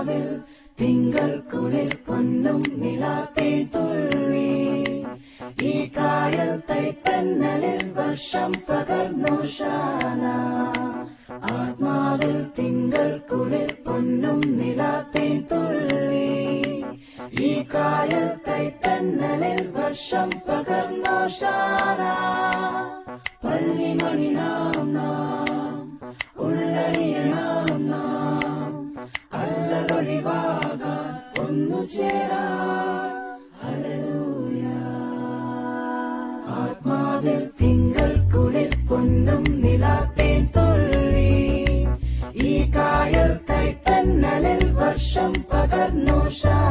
ആത്മാവിൽ തിങ്കൾ കുളിർ പൊന്നും നിലാത്തേൻ തുള്ളി ഈ കായൽ തൈത്തന്നലിൽ വർഷം പകർന്നു ശാന ആത്മാവിൽ തിങ്കൾ കുളിർ പൊന്നും നിലാത്തേൻ തുള്ളി ഈ കായൽ തൈത്തന്നലിൽ വർഷം പകർന്നു ശാന പള്ളിമണി നാം ഉള്ളറിയണം നാം അല്ലതൊഴിവാകാൻ ഒന്നു ചേരാം ഹല്ലേലൂയ ആത്മാവിൽ തിങ്കൾ കുളിർ പൊന്നും നിലാത്തേൻ തുള്ളി ഈ കായൽ തൈത്തന്നലിൽ വർഷം പകർന്നു ശാന